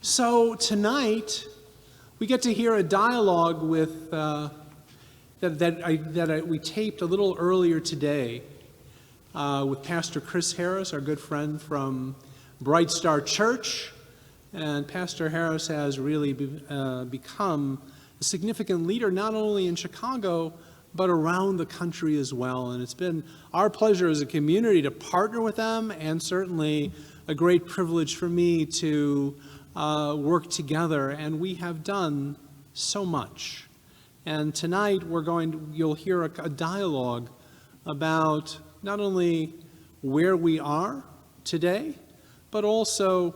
So tonight, we get to hear a dialogue with we taped a little earlier today with Pastor Chris Harris, our good friend from Bright Star Church. And Pastor Harris has really become a significant leader, not only in Chicago, but around the country as well. And it's been our pleasure as a community to partner with them, and certainly a great privilege for me to work together. And we have done so much. And tonight you'll hear a dialogue about not only where we are today, but also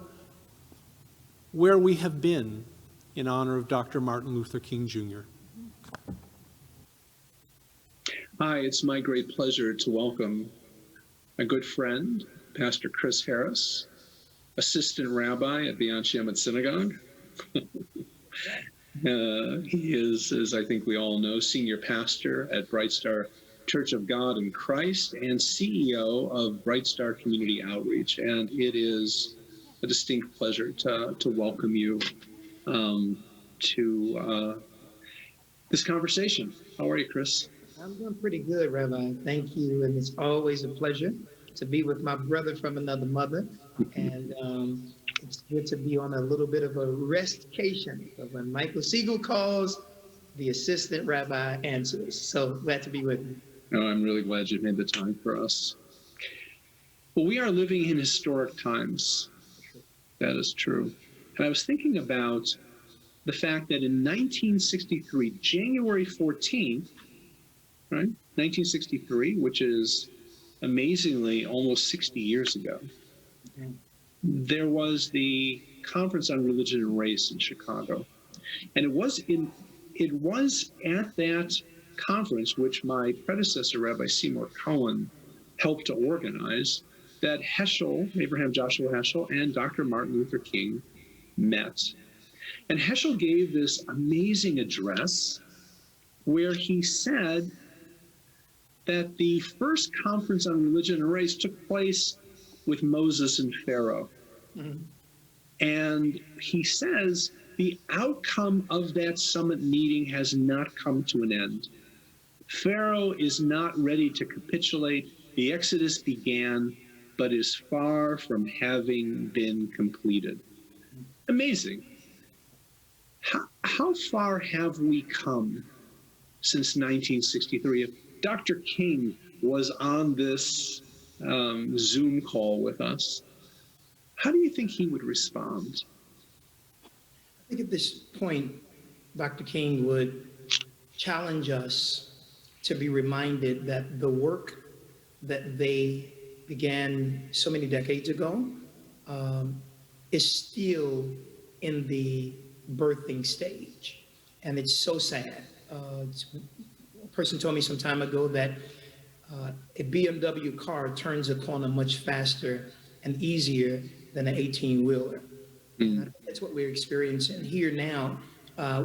where we have been in honor of Dr. Martin Luther King Jr. Hi, it's my great pleasure to welcome a good friend, Pastor Chris Harris, assistant rabbi at the Anshe Emet Synagogue. He is, as I think we all know, senior pastor at Bright Star Church of God in Christ and CEO of Bright Star Community Outreach. And it is a distinct pleasure to welcome you to this conversation. How are you, Chris? I'm doing pretty good, Rabbi. Thank you. And it's always a pleasure to be with my brother from another mother. And it's good to be on a little bit of a restcation. But when Michael Siegel calls, the assistant rabbi answers. So glad to be with you. Oh, I'm really glad you made the time for us. Well, we are living in historic times. That is true. And I was thinking about the fact that in 1963, January 14th, right, 1963, which is amazingly almost 60 years ago, there was the Conference on Religion and Race in Chicago. And it was at that conference, which my predecessor, Rabbi Seymour Cohen, helped to organize, that Abraham Joshua Heschel, and Dr. Martin Luther King met. And Heschel gave this amazing address where he said that the first conference on religion and race took place with Moses and Pharaoh. Mm-hmm. And he says the outcome of that summit meeting has not come to an end. Pharaoh is not ready to capitulate. The Exodus began, but is far from having been completed. Amazing. How far have we come since 1963? If Dr. King was on this Zoom call with us, how do you think he would respond? I think at this point, Dr. King would challenge us to be reminded that the work that they began so many decades ago is still in the birthing stage. And it's so sad. A person told me some time ago that a BMW car turns a corner much faster and easier than an 18-wheeler. Mm. That's what we're experiencing here now.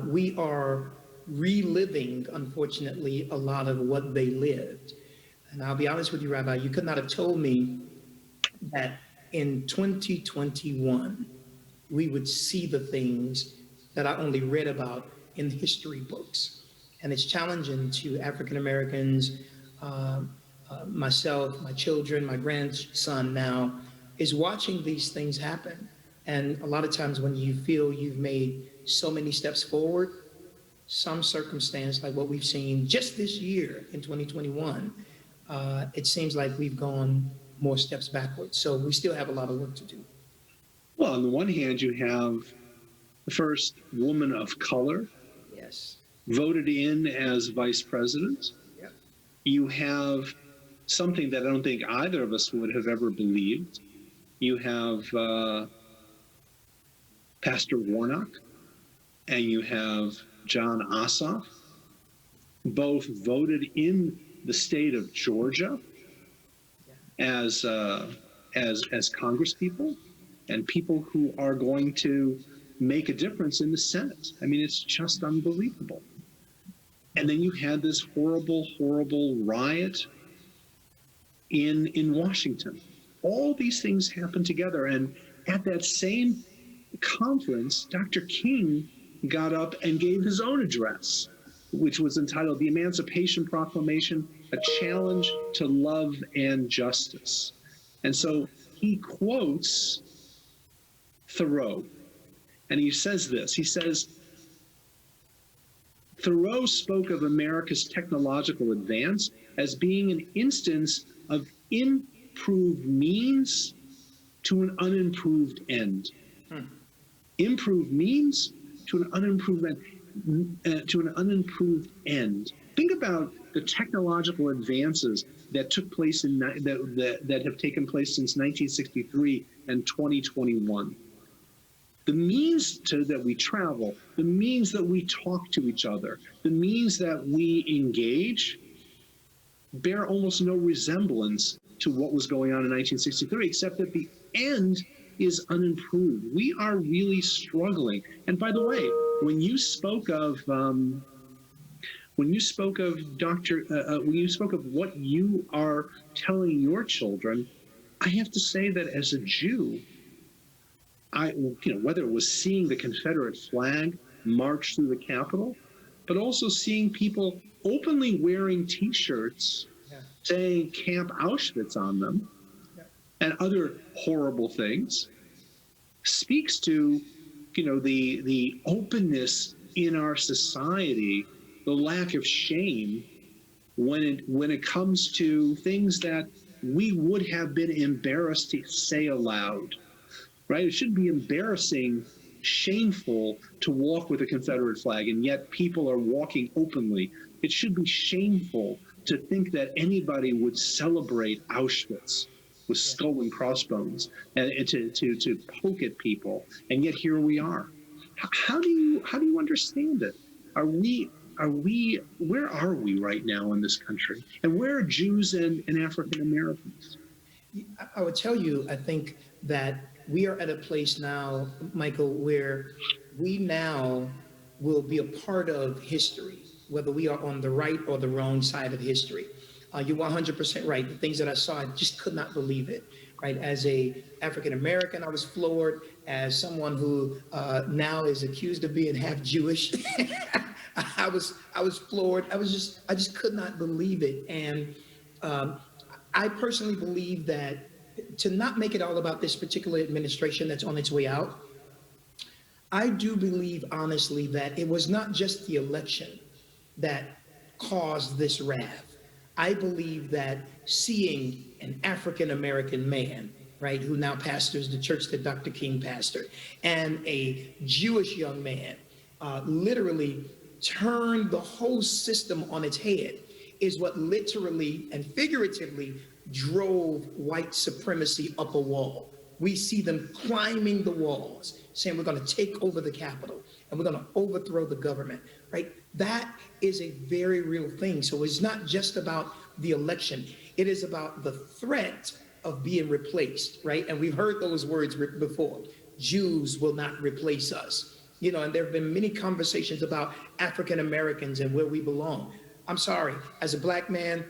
We are reliving, unfortunately, a lot of what they lived. And I'll be honest with you, Rabbi, you could not have told me that in 2021, we would see the things that I only read about in history books. And it's challenging to African Americans, myself, my children, my grandson now, is watching these things happen. And a lot of times when you feel you've made so many steps forward, some circumstance like what we've seen just this year in 2021, it seems like we've gone more steps backwards. So we still have a lot of work to do. Well, on the one hand, you have the first woman of color, yes, voted in as vice president. Yep. You have something that I don't think either of us would have ever believed. You have Pastor Warnock and you have John Ossoff, both voted in the state of Georgia as congresspeople and people who are going to make a difference in the Senate. I mean, it's just unbelievable. And then you had this horrible, horrible riot in Washington. All these things happened together, and at that same conference, Dr. King got up and gave his own address, which was entitled The Emancipation Proclamation, A Challenge to Love and Justice. And so he quotes Thoreau, and he says this. He says, Thoreau spoke of America's technological advance as being an instance of improved means to an unimproved end. Improved means to an unimproved end. Think about the technological advances that took place that have taken place since 1963 and 2021. The means that we travel, the means that we talk to each other, the means that we engage bear almost no resemblance to what was going on in 1963, except that the end is unimproved. We are really struggling. And by the way, when you spoke of what you are telling your children, I have to say that as a Jew, whether it was seeing the Confederate flag march through the Capitol, but also seeing people openly wearing T-shirts saying Camp Auschwitz on them, and other horrible things, speaks to, the openness in our society, the lack of shame when it comes to things that we would have been embarrassed to say aloud, right? It shouldn't be embarrassing, shameful to walk with a Confederate flag, and yet people are walking openly. It should be shameful to think that anybody would celebrate Auschwitz with skull and crossbones and to poke at people, and yet here we are. How do you understand it? Where are we right now in this country, and where are Jews and African Americans? I would tell you, I think that we are at a place now, Michael, where we now will be a part of history, whether we are on the right or the wrong side of history. You're 100% right. The things that I saw, I just could not believe it, right? As a African American, I was floored. As someone who now is accused of being half Jewish, I was floored. I just could not believe it. And I personally believe that to not make it all about this particular administration that's on its way out, I do believe honestly that it was not just the election that caused this wrath. I believe that seeing an African American man, right, who now pastors the church that Dr. King pastored, and a Jewish young man literally turned the whole system on its head is what literally and figuratively drove white supremacy up a wall. We see them climbing the walls, saying we're going to take over the Capitol and we're going to overthrow the government, right? That is a very real thing. So it's not just about the election. It is about the threat of being replaced, right? And we've heard those words before. Jews will not replace us. And there have been many conversations about African Americans and where we belong. I'm sorry, as a black man,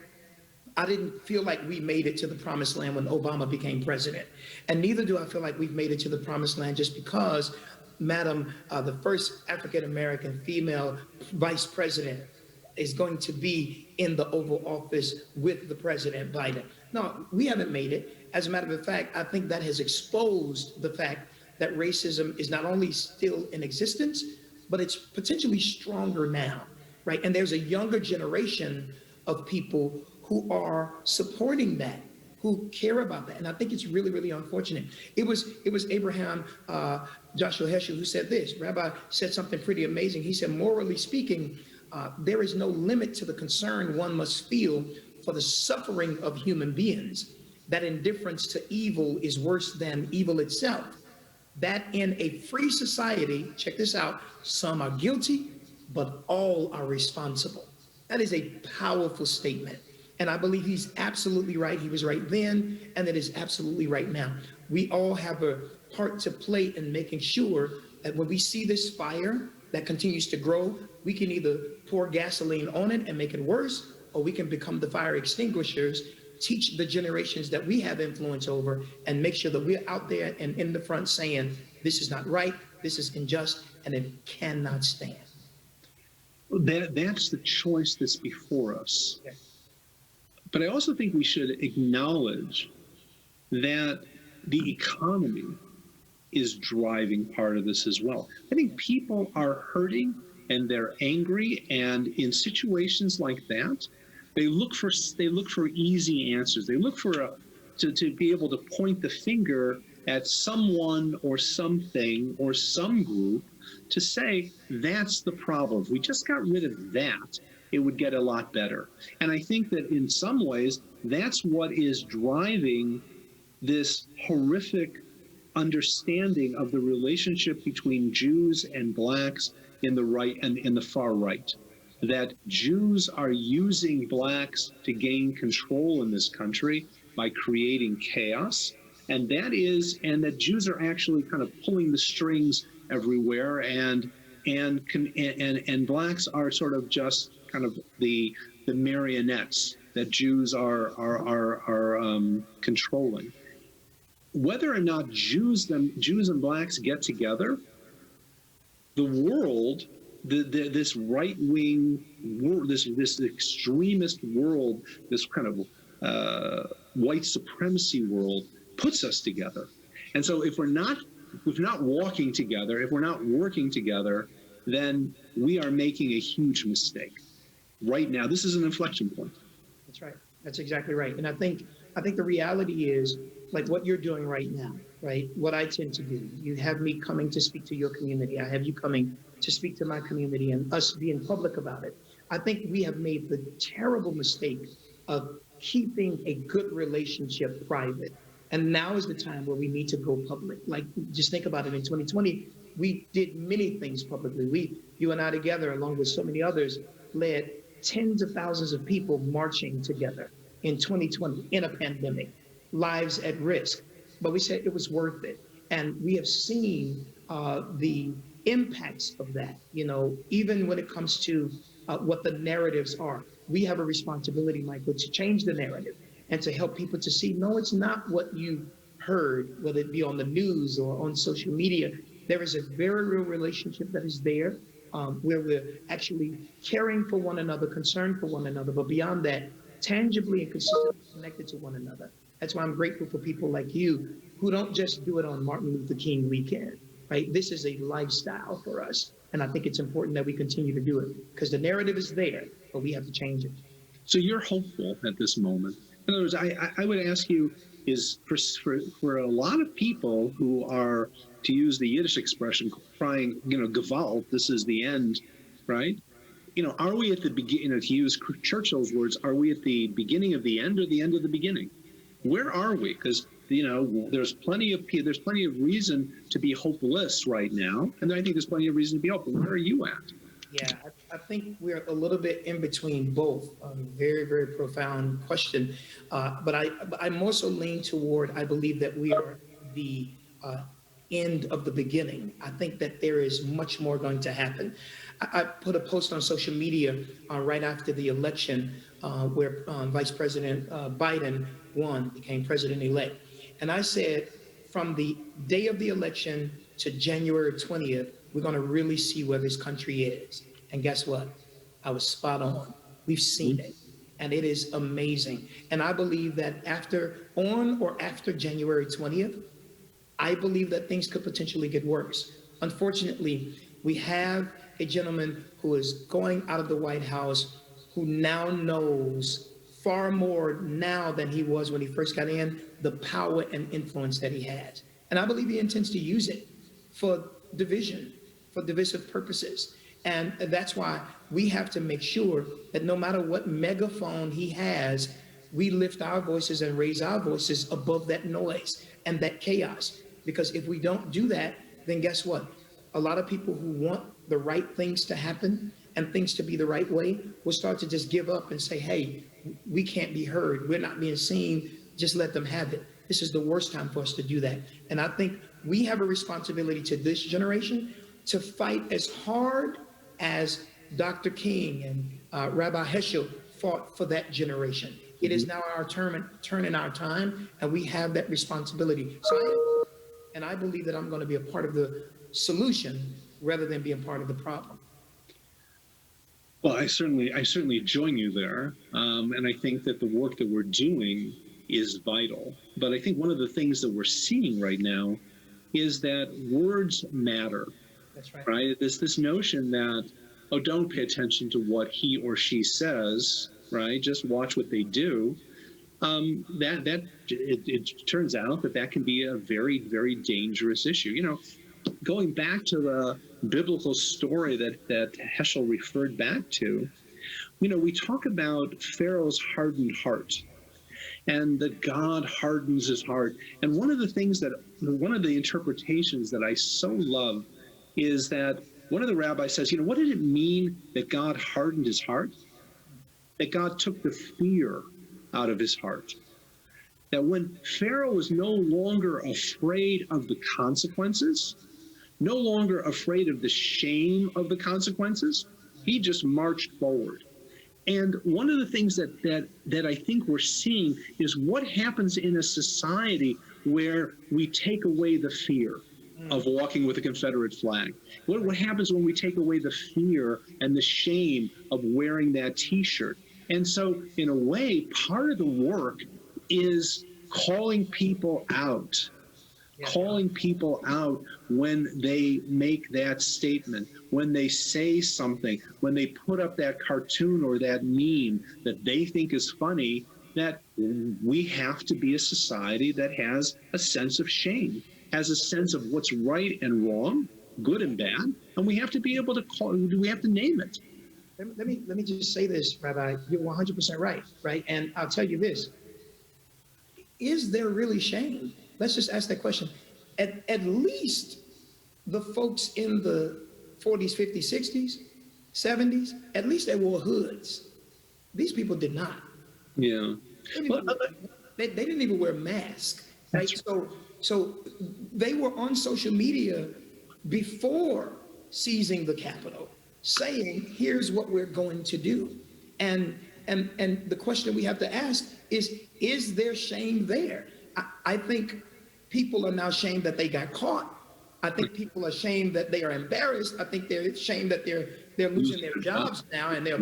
I didn't feel like we made it to the promised land when Obama became president. And neither do I feel like we've made it to the promised land just because Madam, the first African-American female vice president is going to be in the Oval Office with the President Biden. No, we haven't made it. As a matter of fact, I think that has exposed the fact that racism is not only still in existence, but it's potentially stronger now, right? And there's a younger generation of people who are supporting that, who care about that. And I think it's really, really unfortunate. It was Abraham Joshua Heschel who said this. Rabbi said something pretty amazing. He said, morally speaking, there is no limit to the concern one must feel for the suffering of human beings, that indifference to evil is worse than evil itself, that in a free society, check this out, some are guilty, but all are responsible. That is a powerful statement. And I believe he's absolutely right. He was right then, and it is absolutely right now. We all have a part to play in making sure that when we see this fire that continues to grow, we can either pour gasoline on it and make it worse, or we can become the fire extinguishers, teach the generations that we have influence over, and make sure that we're out there and in the front saying, this is not right, this is unjust, and it cannot stand. That's the choice that's before us. But I also think we should acknowledge that the economy is driving part of this as well. I think people are hurting and they're angry, and in situations like that, they look for easy answers. They look for to be able to point the finger at someone or something or some group to say, that's the problem. If we just got rid of that, it would get a lot better. And I think that in some ways, that's what is driving this horrific understanding of the relationship between Jews and blacks in the right and in the far right. That Jews are using blacks to gain control in this country by creating chaos. And that Jews are actually kind of pulling the strings everywhere, and blacks are sort of just kind of the marionettes that Jews are controlling. Whether or not Jews and blacks get together, the world, this right-wing world, this extremist world, this kind of white supremacy world, puts us together. And so if we're not walking together, if we're not working together, then we are making a huge mistake. Right now, this is an inflection point. That's right. That's exactly right. And I think the reality is, like what you're doing right now, right? What I tend to do, you have me coming to speak to your community. I have you coming to speak to my community, and us being public about it. I think we have made the terrible mistake of keeping a good relationship private. And now is the time where we need to go public. Like, just think about it. In 2020, we did many things publicly. You and I together, along with so many others, led tens of thousands of people marching together in 2020 in a pandemic, lives at risk. But we said it was worth it. And we have seen the impacts of that, even when it comes to what the narratives are. We have a responsibility, Michael, to change the narrative and to help people to see, no, it's not what you heard, whether it be on the news or on social media. There is a very real relationship that is there, where we're actually caring for one another, concerned for one another, but beyond that, tangibly and consistently connected to one another. That's why I'm grateful for people like you who don't just do it on Martin Luther King weekend, right? This is a lifestyle for us. And I think it's important that we continue to do it, because the narrative is there, but we have to change it. So you're hopeful at this moment. In other words, I would ask you, is for a lot of people who are, to use the Yiddish expression, crying, Gewalt, this is the end, right? Are we at the beginning, to use Churchill's words, are we at the beginning of the end or the end of the beginning? Where are we? Because, there's plenty of reason to be hopeless right now. And I think there's plenty of reason to be hopeful. Where are you at? Yeah, I think we're a little bit in between both. Very, very profound question. But I'm also lean toward, I believe that we are the end of the beginning. I think that there is much more going to happen. I put a post on social media right after the election where Vice President Biden won, became president-elect. And I said, from the day of the election to January 20th, we're going to really see where this country is. And guess what? I was spot on. We've seen it. And it is amazing. And I believe that on or after January 20th, I believe that things could potentially get worse. Unfortunately, we have a gentleman who is going out of the White House who now knows far more now than he was when he first got in, the power and influence that he has. And I believe he intends to use it for division, for divisive purposes. And that's why we have to make sure that no matter what megaphone he has, we lift our voices and raise our voices above that noise and that chaos. Because if we don't do that, then guess what? A lot of people who want the right things to happen and things to be the right way will start to just give up and say, hey, we can't be heard. We're not being seen. Just let them have it. This is the worst time for us to do that. And I think we have a responsibility to this generation to fight as hard as Dr. King and Rabbi Heschel fought for that generation. It is now our turn in our time, and we have that responsibility. So and I believe that I'm going to be a part of the solution rather than being part of the problem. Well, I certainly join you there, and I think that the work that we're doing is vital. But I think one of the things that we're seeing right now is that words matter, That's right. right? This notion that, oh, don't pay attention to what he or she says, right? Just watch what they do. It turns out that can be a very, very dangerous issue. You know, going back to the biblical story that Heschel referred back to, you know, we talk about Pharaoh's hardened heart and that God hardens his heart. And one of the interpretations that I so love is that one of the rabbis says, you know, what did it mean that God hardened his heart? That God took the fear out of his heart. That when Pharaoh was no longer afraid of the consequences, no longer afraid of the shame of the consequences, he just marched forward. And one of the things that I think we're seeing is what happens in a society where we take away the fear of walking with a Confederate flag. What happens when we take away the fear and the shame of wearing that T-shirt? And so, in a way, part of the work is calling people out. Calling people out when they make that statement, when they say something, when they put up that cartoon or that meme that they think is funny, that we have to be a society that has a sense of shame, has a sense of what's right and wrong, good and bad, and we have to be able to we have to name it. Let me just say this, Rabbi. You're 100% right? And I'll tell you this. Is there really shame? Let's just ask that question. At least the folks in the 40s, 50s, 60s, 70s, at least they wore hoods. These people did not. Yeah. They didn't even wear masks. Right? So they were on social media before seizing the Capitol, saying, here's what we're going to do. And the question we have to ask is there shame there? I think people are now ashamed that they got caught. I think people are ashamed that they are embarrassed. I think they're ashamed that they're losing their jobs now and they're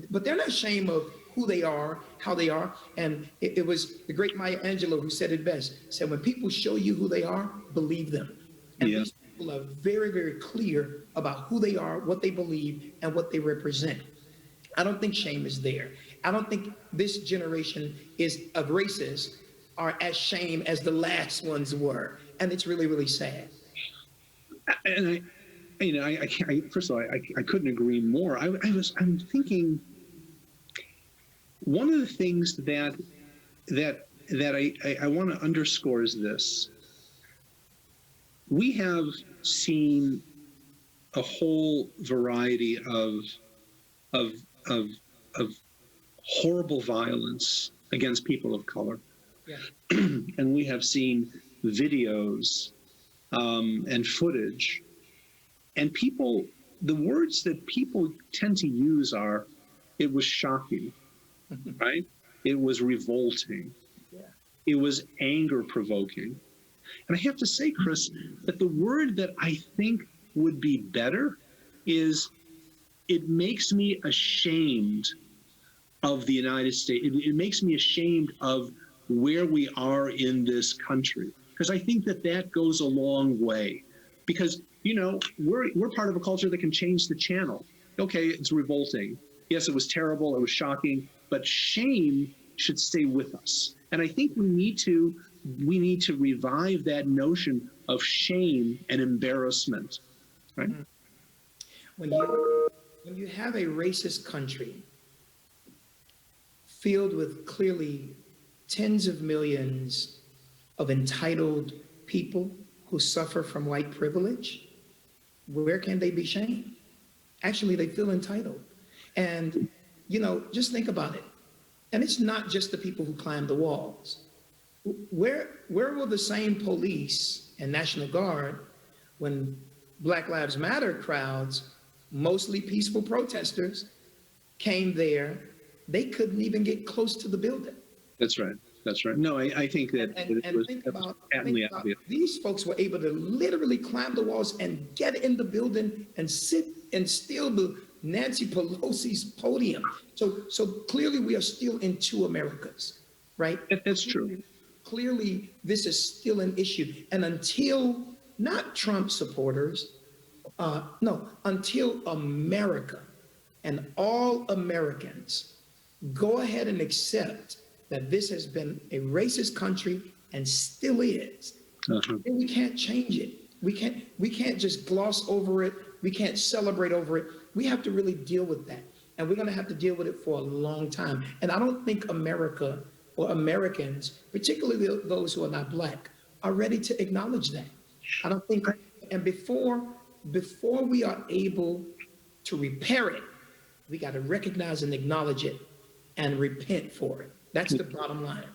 but they're not ashamed of who they are, how they are. And it was the great Maya Angelou who said it best, said, when people show you who they are, believe them. And these people are very, very clear about who they are, what they believe, and what they represent. I don't think shame is there. I don't think this generation of racists are as shame as the last ones were. And it's really, really sad. And I first of all, I couldn't agree more. I'm thinking one of the things that I want to underscore is this. We have seen a whole variety of horrible violence against people of color. Yeah. And we have seen videos and footage. And the words that people tend to use are, it was shocking, right? It was revolting. Yeah. It was anger provoking. And I have to say, Chris, that the word that I think would be better is, it makes me ashamed of the United States. It makes me ashamed of where we are in this country. Because I think that goes a long way. Because, you know, we're part of a culture that can change the channel. Okay, it's revolting. Yes, it was terrible. It was shocking. But shame should stay with us. And I think we need to revive that notion of shame and embarrassment. Right? When you have a racist country filled with clearly tens of millions of entitled people who suffer from white privilege, where can they be shamed? Actually, they feel entitled. And, you know, just think about it. And it's not just the people who climb the walls. Where will the same police and National Guard, when Black Lives Matter crowds, mostly peaceful protesters, came there, they couldn't even get close to the building. That's right. That's right. No, I think that And think about, patently obvious. these folks were able to literally climb the walls and get in the building and sit and steal the Nancy Pelosi's podium. So clearly we are still in two Americas, right? That's true. Clearly this is still an issue. And until not Trump supporters, no, until America and all Americans go ahead and accept that this has been a racist country and still is, then we can't change it. We can't just gloss over it. We can't celebrate over it. We have to really deal with that. And we're going to have to deal with it for a long time. And I don't think America or Americans, particularly those who are not Black, are ready to acknowledge that. I don't think, and before we are able to repair it, we got to recognize and acknowledge it and repent for it. That's the bottom line.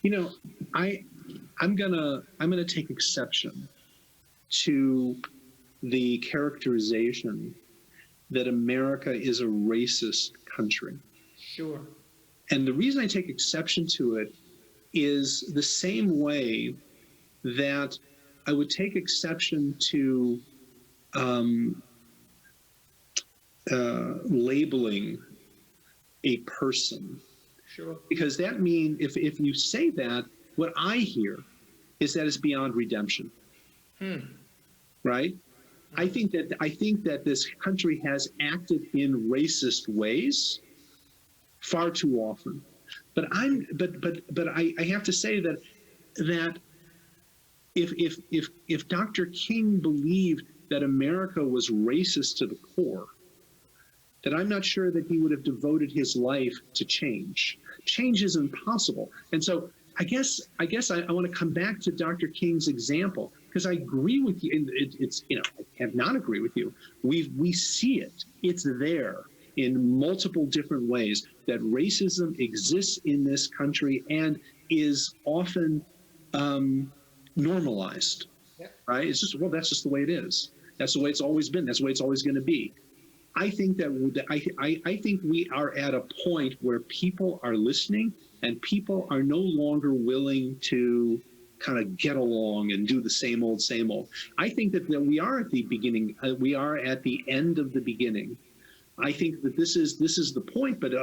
You know, I'm gonna take exception to the characterization that America is a racist country. Sure. And the reason I take exception to it is the same way that I would take exception to labeling a person. Sure. Because that means if you say that, what I hear is that it's beyond redemption. Right? I think that this country has acted in racist ways far too often. But I have to say that if Dr. King believed that America was racist to the core, that I'm not sure that he would have devoted his life to change. Change is impossible. And so I guess I want to come back to Dr. King's example, because I agree with you. And it's, I have not agree with you. We see it. It's there in multiple different ways that racism exists in this country and is often normalized. Yep. Right? It's just, well, that's just the way it is. That's the way it's always been. That's the way it's always going to be. I think that I think we are at a point where people are listening and people are no longer willing to kind of get along and do the same old, same old. I think that we are at the beginning. We are at the end of the beginning. I think that this is the point. But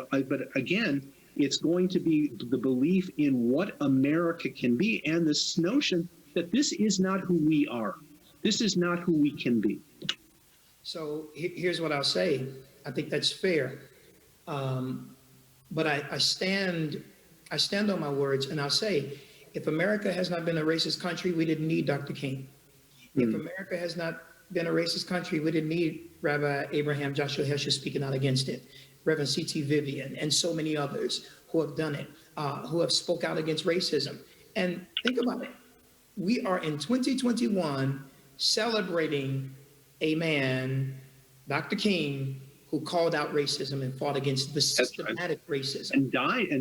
again, it's going to be the belief in what America can be and this notion that this is not who we are. This is not who we can be. So here's what I'll say. I think that's fair. But I stand on my words, and I'll say, if America has not been a racist country, we didn't need Dr. King. If America has not been a racist country, we didn't need Rabbi Abraham Joshua Heschel speaking out against it, Reverend C.T. Vivian, and so many others who have done it, who have spoke out against racism. And think about it. We are in 2021 celebrating a man, Dr. King, who called out racism and fought against the systematic racism. And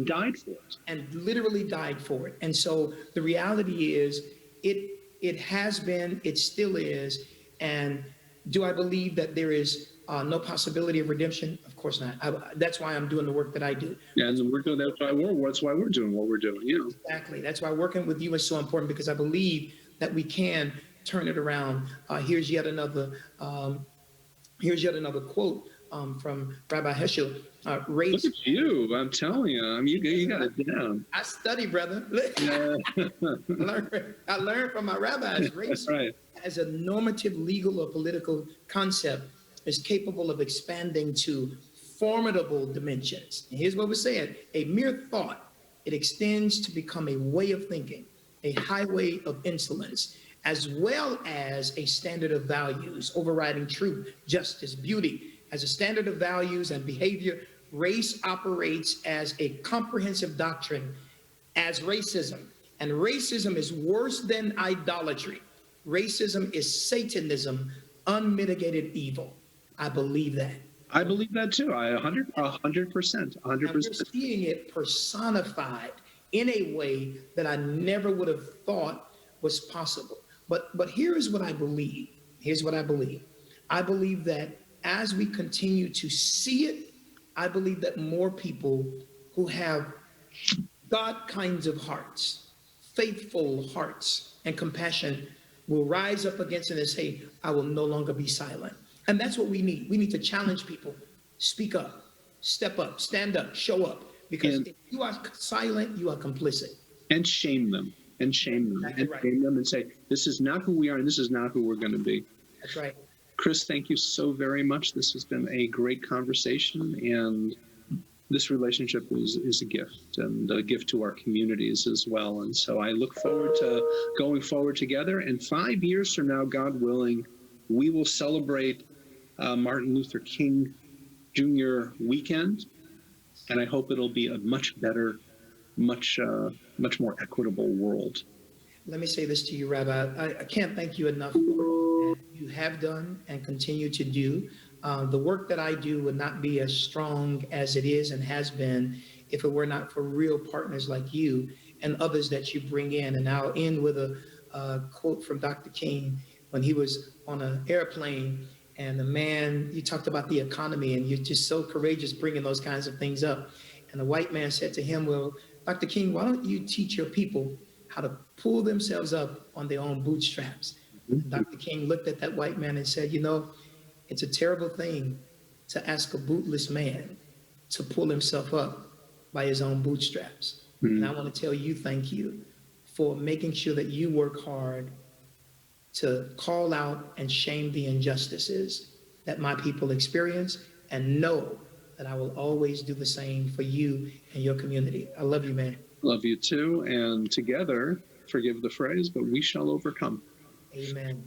died for it. And literally died for it. And so the reality is it has been, it still is. And do I believe that there is no possibility of redemption? Of course not. That's why I'm doing the work that I do. Yeah, and that's why we're doing what we're doing. Exactly. That's why working with you is so important, because I believe that we can turn it around. Here's yet another quote from Rabbi Heschel. Race. Look at you! I'm telling you, you got it down. I study, brother. Yeah. I learned from my rabbis. Race, right, as a normative, legal, or political concept, is capable of expanding to formidable dimensions. And here's what we're saying: a mere thought, it extends to become a way of thinking, a highway of insolence, as well as a standard of values overriding truth, justice, beauty. As a standard of values and behavior, race operates as a comprehensive doctrine as racism. And racism is worse than idolatry. Racism is Satanism, unmitigated evil. I believe that. I believe that too. 100%. 100%. And we're seeing it personified in a way that I never would have thought was possible. But here is what I believe. Here's what I believe. I believe that as we continue to see it, I believe that more people who have God kinds of hearts, faithful hearts, and compassion will rise up against it and say, I will no longer be silent. And that's what we need. We need to challenge people. Speak up, step up, stand up, show up. Because if you are silent, you are complicit. And shame them. And shame them. Exactly And right. shame them and say, this is not who we are and this is not who we're going to be. That's right. Chris, thank you so very much. This has been a great conversation, and this relationship is a gift, and a gift to our communities as well. And so I look forward to going forward together. And 5 years from now, God willing, we will celebrate Martin Luther King Jr. weekend, and I hope it'll be a much better, much more equitable world. Let me say this to you, Rabbi. I can't thank you enough for what you have done and continue to do. The work that I do would not be as strong as it is and has been if it were not for real partners like you and others that you bring in. And I'll end with a quote from Dr. King when he was on an airplane, and the man, you talked about the economy, and you're just so courageous bringing those kinds of things up. And the white man said to him, well, Dr. King, why don't you teach your people how to pull themselves up on their own bootstraps? And Dr. King looked at that white man and said, you know, it's a terrible thing to ask a bootless man to pull himself up by his own bootstraps. And I want to tell you, thank you for making sure that you work hard to call out and shame the injustices that my people experience, and know that I will always do the same for you and your community. I love you, man. Love you too. And together, forgive the phrase, but we shall overcome. Amen.